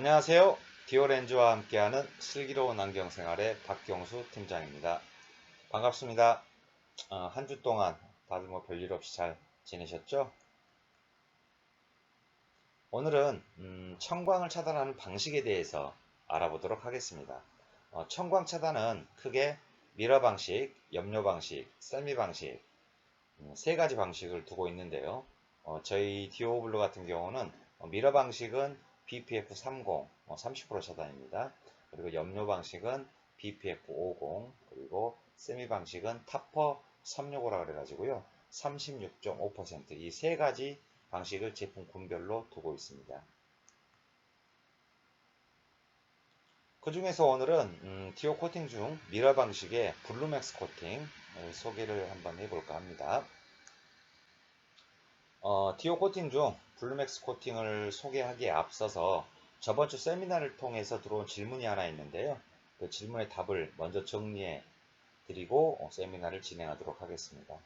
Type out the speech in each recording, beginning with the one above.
안녕하세요. 디오렌즈와 함께하는 슬기로운 안경생활의 박경수 팀장입니다. 반갑습니다. 한 주 동안 다들 별일 없이 잘 지내셨죠? 오늘은 청광을 차단하는 방식에 대해서 알아보도록 하겠습니다. 청광 차단은 크게 미러 방식, 염료 방식, 셀미 방식 세 가지 방식을 두고 있는데요. 저희 디오블루 같은 경우는 미러 방식은 BPF 30, 30% 차단입니다. 그리고 염료 방식은 BPF 50, 그리고 세미 방식은 타퍼 365라 그래가지고요. 36.5% 이 세 가지 방식을 제품 군별로 두고 있습니다. 그 중에서 오늘은 디오 코팅 중 미러 방식의 블루맥스 코팅 소개를 한번 해볼까 합니다. 디오 코팅 중 블루맥스 코팅을 소개하기에 앞서서 저번 주 세미나를 통해서 들어온 질문이 하나 있는데요. 그 질문의 답을 먼저 정리해 드리고 세미나를 진행하도록 하겠습니다.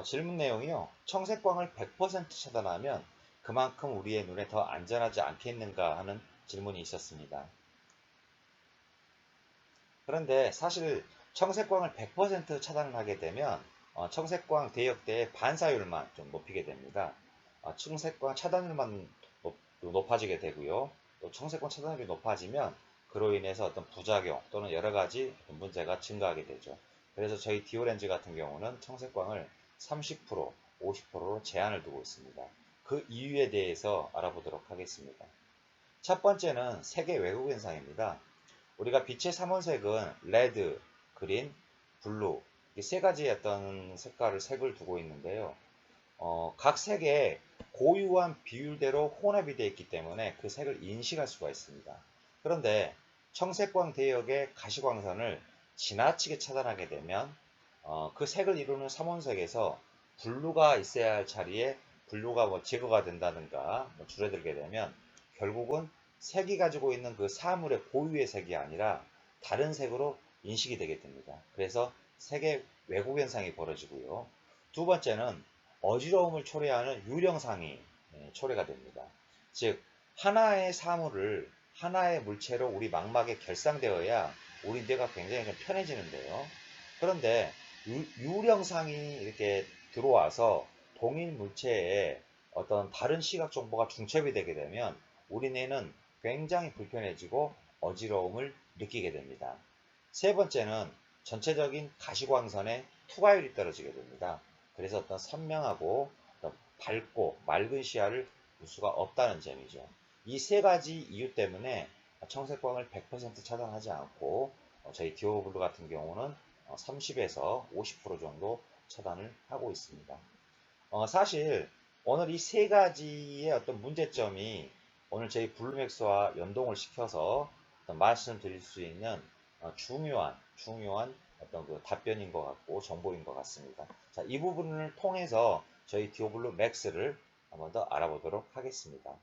질문 내용이요. 청색광을 100% 차단하면 그만큼 우리의 눈에 더 안전하지 않겠는가 하는 질문이 있었습니다. 그런데 사실 청색광을 100% 차단을 하게 되면 청색광 대역대의 반사율만 좀 높이게 됩니다. 청색광 차단율만 높아지게 되고요. 또 청색광 차단율이 높아지면 그로 인해서 어떤 부작용 또는 여러 가지 문제가 증가하게 되죠. 그래서 저희 디오렌즈 같은 경우는 청색광을 30%, 50%로 제한을 두고 있습니다. 그 이유에 대해서 알아보도록 하겠습니다. 첫 번째는 색의 왜곡 현상입니다. 우리가 빛의 삼원색은 레드, 그린, 블루 이 세 가지의 어떤 색을 두고 있는데요. 각 색에 고유한 비율대로 혼합이 되어 있기 때문에 그 색을 인식할 수가 있습니다. 그런데 청색광 대역의 가시광선을 지나치게 차단하게 되면 그 색을 이루는 삼원색에서 블루가 있어야 할 자리에 블루가 제거가 된다든가 줄어들게 되면 결국은 색이 가지고 있는 그 사물의 고유의 색이 아니라 다른 색으로 인식이 되게 됩니다. 그래서 색의 왜곡 현상이 벌어지고요. 두 번째는 어지러움을 초래하는 유령상이 초래가 됩니다. 즉 하나의 사물을 하나의 물체로 우리 망막에 결상되어야 우리 뇌가 굉장히 좀 편해지는데요. 그런데 유령상이 이렇게 들어와서 동일 물체에 어떤 다른 시각 정보가 중첩이 되게 되면 우리 뇌는 굉장히 불편해지고 어지러움을 느끼게 됩니다. 세 번째는 전체적인 가시광선의 투과율이 떨어지게 됩니다. 그래서 어떤 선명하고 어떤 밝고 맑은 시야를 볼 수가 없다는 점이죠. 이 세 가지 이유 때문에 청색광을 100% 차단하지 않고 저희 디오블루 같은 경우는 30에서 50% 정도 차단을 하고 있습니다. 사실 오늘 이 세 가지의 어떤 문제점이 오늘 저희 블루맥스와 연동을 시켜서 말씀드릴 수 있는 중요한 어떤 그 답변인 것 같고 정보인 것 같습니다. 자, 이 부분을 통해서 저희 디오블루 맥스를 한번 더 알아보도록 하겠습니다.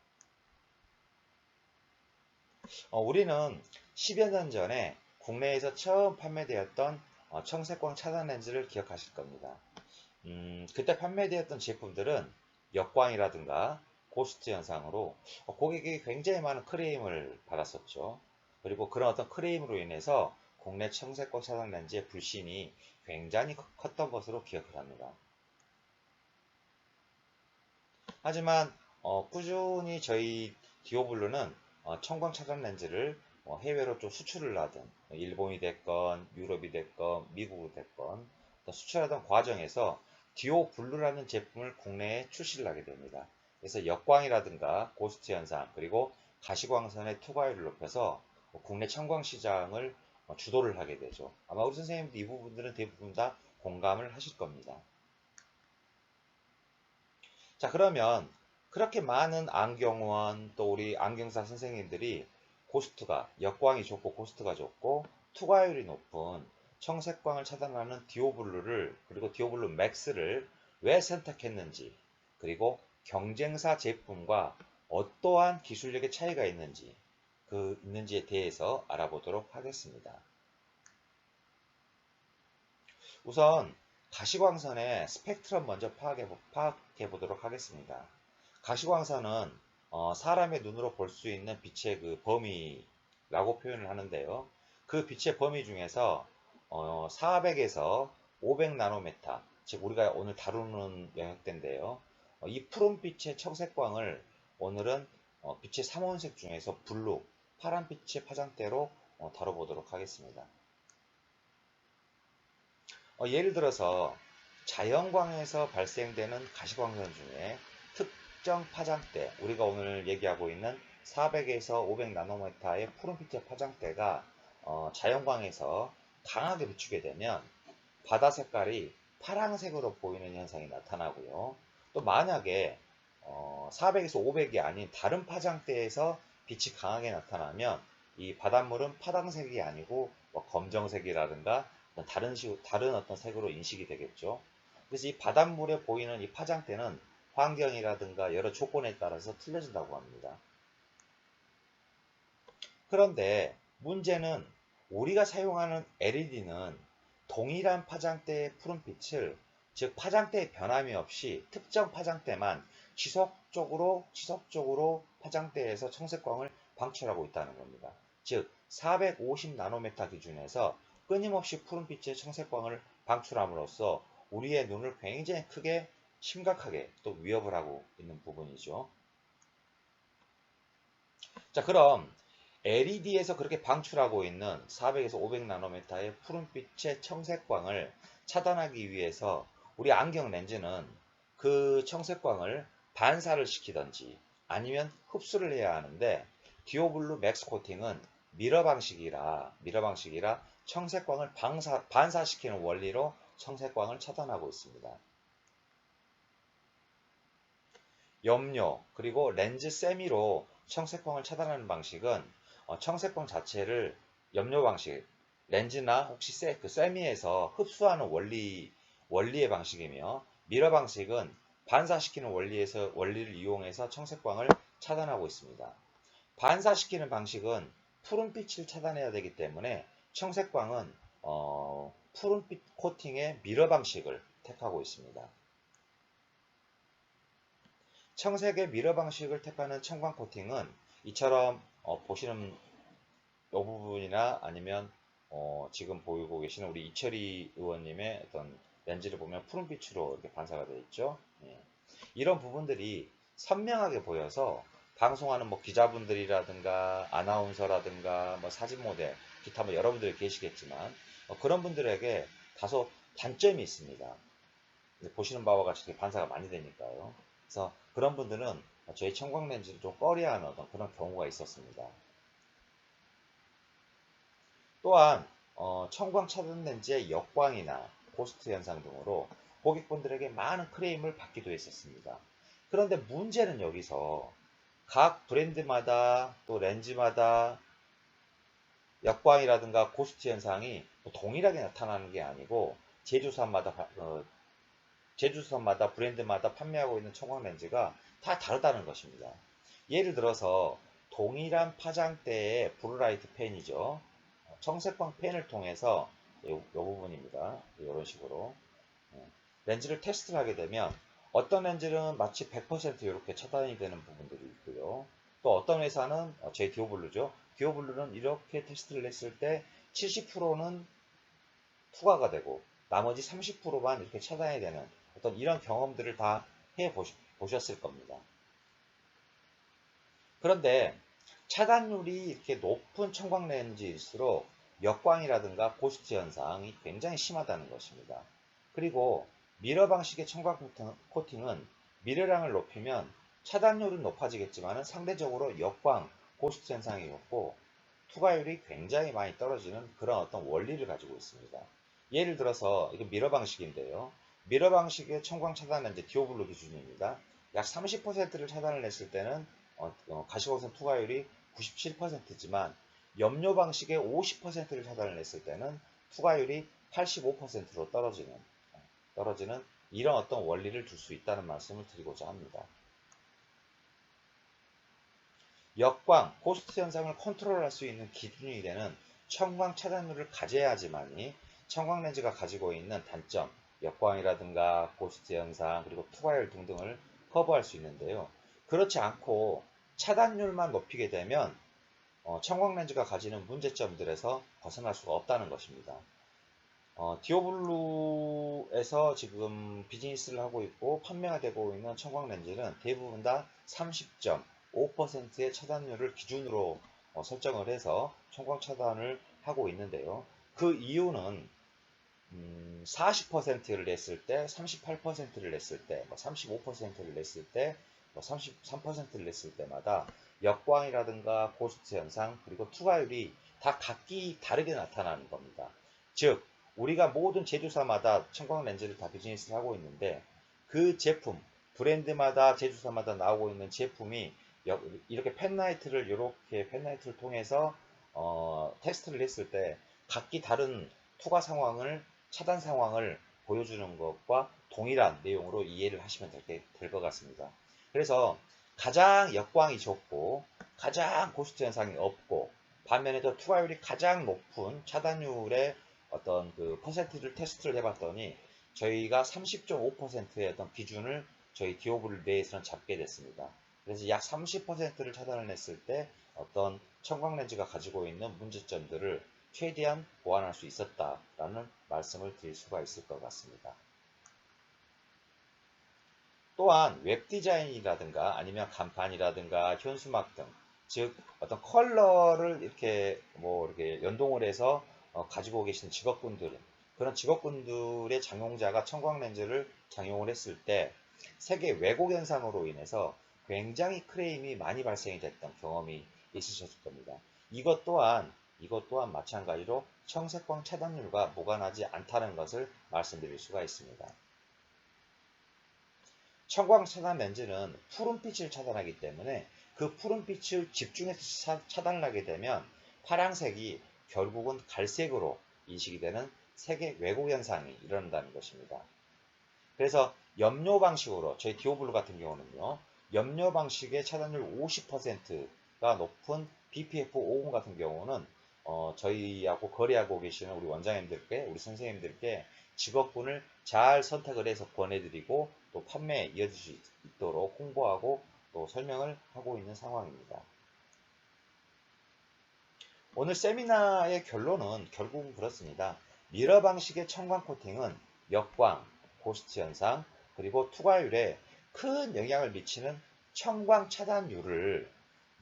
우리는 10여 년 전에 국내에서 처음 판매되었던 청색광 차단 렌즈를 기억하실 겁니다. 그때 판매되었던 제품들은 역광이라든가 고스트 현상으로 고객이 굉장히 많은 크레임을 받았었죠. 그리고 그런 어떤 크레임으로 인해서 국내 청색광 차단 렌즈의 불신이 굉장히 컸던 것으로 기억을 합니다. 하지만 꾸준히 저희 디오블루는 청광 차단 렌즈를 해외로 좀 수출을 하든 일본이 됐건 유럽이 됐건 미국이 됐건 수출하던 과정에서 디오블루라는 제품을 국내에 출시를 하게 됩니다. 그래서 역광이라든가 고스트 현상 그리고 가시광선의 투과율을 높여서 국내 청광 시장을 주도를 하게 되죠. 아마 우리 선생님도 이 부분들은 대부분 다 공감을 하실 겁니다. 자, 그러면 그렇게 많은 안경원 또 우리 안경사 선생님들이 고스트가 역광이 좋고 고스트가 좋고 투과율이 높은 청색광을 차단하는 디오블루를 그리고 디오블루 맥스를 왜 선택했는지 그리고 경쟁사 제품과 어떠한 기술력의 차이가 있는지에 대해서 알아보도록 하겠습니다. 우선 가시광선의 스펙트럼 먼저 파악해 보도록 하겠습니다. 가시광선은 사람의 눈으로 볼 수 있는 빛의 그 범위라고 표현을 하는데요. 그 빛의 범위 중에서 400에서 500 나노메타, 즉 우리가 오늘 다루는 영역대인데요. 이 푸른빛의 청색광을 오늘은 빛의 3원색 중에서 블루, 파란빛의 파장대로 다뤄보도록 하겠습니다. 예를 들어서 자연광에서 발생되는 가시광선 중에 특정 파장대, 우리가 오늘 얘기하고 있는 400에서 500 나노미터의 푸른빛의 파장대가 자연광에서 강하게 비추게 되면 바다 색깔이 파란색으로 보이는 현상이 나타나고요. 또 만약에 400에서 500이 아닌 다른 파장대에서 빛이 강하게 나타나면 이 바닷물은 파란색이 아니고 검정색이라든가 다른 어떤 색으로 인식이 되겠죠. 그래서 이 바닷물에 보이는 이 파장대는 환경이라든가 여러 조건에 따라서 틀려진다고 합니다. 그런데 문제는 우리가 사용하는 LED는 동일한 파장대의 푸른빛을, 즉 파장대의 변함이 없이 특정 파장대만 지속적으로 파장대에서 청색광을 방출하고 있다는 겁니다. 즉 450 나노메타 기준에서 끊임없이 푸른빛의 청색광을 방출함으로써 우리의 눈을 굉장히 크게 심각하게 또 위협을 하고 있는 부분이죠. 자, 그럼 LED에서 그렇게 방출하고 있는 400에서 500 나노메타의 푸른빛의 청색광을 차단하기 위해서 우리 안경 렌즈는 그 청색광을 반사를 시키든지 아니면 흡수를 해야 하는데, 디오블루 맥스 코팅은 미러 방식이라 청색광을 반사시키는 원리로 청색광을 차단하고 있습니다. 염료 그리고 렌즈 세미로 청색광을 차단하는 방식은 청색광 자체를 염료 방식, 렌즈나 혹시 세미에서 흡수하는 원리의 방식이며, 미러 방식은 반사시키는 원리를 이용해서 청색광을 차단하고 있습니다. 반사시키는 방식은 푸른빛을 차단해야 되기 때문에 청색광은 푸른빛 코팅의 미러 방식을 택하고 있습니다. 청색의 미러 방식을 택하는 청광 코팅은 이처럼 보시는 이 부분이나 아니면 지금 보이고 계시는 우리 이철희 의원님의 어떤 렌즈를 보면 푸른빛으로 이렇게 반사가 되어 있죠. 예. 이런 부분들이 선명하게 보여서 방송하는 뭐 기자분들이라든가 아나운서라든가 뭐 사진 모델, 기타 뭐 여러분들이 계시겠지만 그런 분들에게 다소 단점이 있습니다. 보시는 바와 같이 이렇게 반사가 많이 되니까요. 그래서 그런 분들은 저희 청광 렌즈를 좀 꺼려하는 어떤 그런 경우가 있었습니다. 또한 청광 차단 렌즈의 역광이나 고스트 현상 등으로 고객분들에게 많은 크레임을 받기도 했었습니다. 그런데 문제는 여기서 각 브랜드마다 또 렌즈마다 역광이라든가 고스트 현상이 동일하게 나타나는 게 아니고 제조사마다 브랜드마다 판매하고 있는 청광 렌즈가 다 다르다는 것입니다. 예를 들어서 동일한 파장대의 블루라이트 펜이죠. 청색광 펜을 통해서 이 부분입니다. 이런 식으로 렌즈를 테스트를 하게 되면 어떤 렌즈는 마치 100% 이렇게 차단이 되는 부분들이 있고요. 또 어떤 회사는 제 디오블루죠. 디오블루는 이렇게 테스트를 했을 때 70%는 투과가 되고 나머지 30%만 이렇게 차단이 되는 어떤 이런 경험들을 다 해보셨을 겁니다. 그런데 차단율이 이렇게 높은 청광 렌즈일수록 역광이라든가 고스트 현상이 굉장히 심하다는 것입니다. 그리고 미러 방식의 청광 코팅은 미러량을 높이면 차단율은 높아지겠지만 상대적으로 역광, 고스트 현상이 없고 투과율이 굉장히 많이 떨어지는 그런 어떤 원리를 가지고 있습니다. 예를 들어서 이게 미러 방식인데요. 미러 방식의 청광 차단 렌즈 디오블루 기준입니다. 약 30%를 차단을 했을 때는 가시광선 투과율이 97%지만 염료 방식의 50%를 차단을 했을 때는 투과율이 85%로 떨어지는 이런 어떤 원리를 둘 수 있다는 말씀을 드리고자 합니다. 역광, 고스트 현상을 컨트롤할 수 있는 기준이 되는 청광 차단율을 가져야지만이 청광 렌즈가 가지고 있는 단점, 역광이라든가 고스트 현상, 그리고 투과율 등등을 커버할 수 있는데요. 그렇지 않고 차단율만 높이게 되면 청광렌즈가 가지는 문제점들에서 벗어날 수가 없다는 것입니다. 디오블루에서 지금 비즈니스를 하고 있고 판매가 되고 있는 청광렌즈는 대부분 다 30.5%의 차단율을 기준으로 설정을 해서 청광 차단을 하고 있는데요. 그 이유는 40%를 냈을 때, 38%를 냈을 때, 35%를 냈을 때, 33%를 냈을 때마다 역광이라든가 고스트 현상, 그리고 투과율이 다 각기 다르게 나타나는 겁니다. 즉, 우리가 모든 제조사마다 청광 렌즈를 다 비즈니스를 하고 있는데 그 제품, 브랜드마다 제조사마다 나오고 있는 제품이 이렇게 펜라이트를 통해서 테스트를 했을 때 각기 다른 투과 상황을 차단 상황을 보여주는 것과 동일한 내용으로 이해를 하시면 될 것 같습니다. 그래서 가장 역광이 좋고 가장 고스트 현상이 없고 반면에 또 투과율이 가장 높은 차단율의 어떤 그 퍼센트를 테스트를 해봤더니 저희가 30.5%의 어떤 기준을 저희 디오블 내에서는 잡게 됐습니다. 그래서 약 30%를 차단을 했을 때 어떤 청광렌즈가 가지고 있는 문제점들을 최대한 보완할 수 있었다라는 말씀을 드릴 수가 있을 것 같습니다. 또한 웹 디자인이라든가 아니면 간판이라든가 현수막 등, 즉 어떤 컬러를 이렇게 연동을 해서 가지고 계신 직업군들, 그런 직업군들의 장용자가 청광 렌즈를 장용을 했을 때 세계 왜곡 현상으로 인해서 굉장히 크레임이 많이 발생이 됐던 경험이 있으셨을 겁니다. 이것 또한 마찬가지로 청색광 차단율과 무관하지 않다는 것을 말씀드릴 수가 있습니다. 청광 차단 렌즈는 푸른빛을 차단하기 때문에 그 푸른빛을 집중해서 차단을 하게 되면 파란색이 결국은 갈색으로 인식이 되는 색의 왜곡 현상이 일어난다는 것입니다. 그래서 염료 방식으로 저희 디오블루 같은 경우는요. 염료 방식의 차단율 50%가 높은 BPF50 같은 경우는 저희하고 거래하고 계시는 우리 원장님들께, 우리 선생님들께 직업군을 잘 선택을 해서 권해드리고 또 판매에 이어질 수 있도록 홍보하고 또 설명을 하고 있는 상황입니다. 오늘 세미나의 결론은 결국은 그렇습니다. 미러 방식의 청광 코팅은 역광, 고스트 현상, 그리고 투과율에 큰 영향을 미치는 청광 차단율을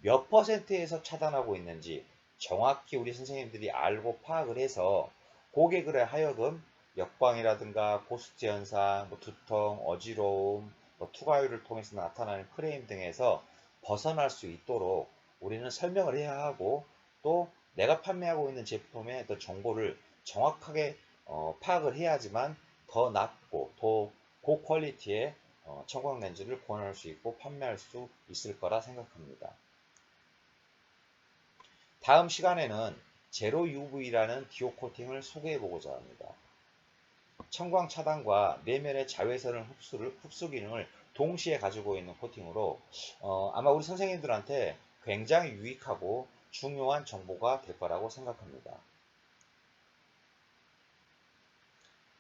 몇 퍼센트에서 차단하고 있는지 정확히 우리 선생님들이 알고 파악을 해서 고객을 하여금 역광이라든가 고스트 현상, 두통, 어지러움, 투과율을 통해서 나타나는 크레임 등에서 벗어날 수 있도록 우리는 설명을 해야 하고 또 내가 판매하고 있는 제품의 정보를 정확하게 파악을 해야지만 더 낫고 더 고퀄리티의 청광 렌즈를 구현할 수 있고 판매할 수 있을 거라 생각합니다. 다음 시간에는 제로 UV라는 디오 코팅을 소개해 보고자 합니다. 청광 차단과 내면의 자외선을 흡수 기능을 동시에 가지고 있는 코팅으로 아마 우리 선생님들한테 굉장히 유익하고 중요한 정보가 될 거라고 생각합니다.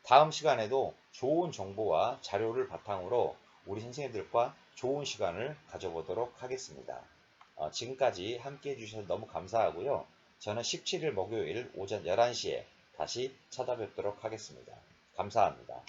다음 시간에도 좋은 정보와 자료를 바탕으로 우리 선생님들과 좋은 시간을 가져보도록 하겠습니다. 지금까지 함께 해주셔서 너무 감사하고요. 저는 17일 목요일 오전 11시에 다시 찾아뵙도록 하겠습니다. 감사합니다.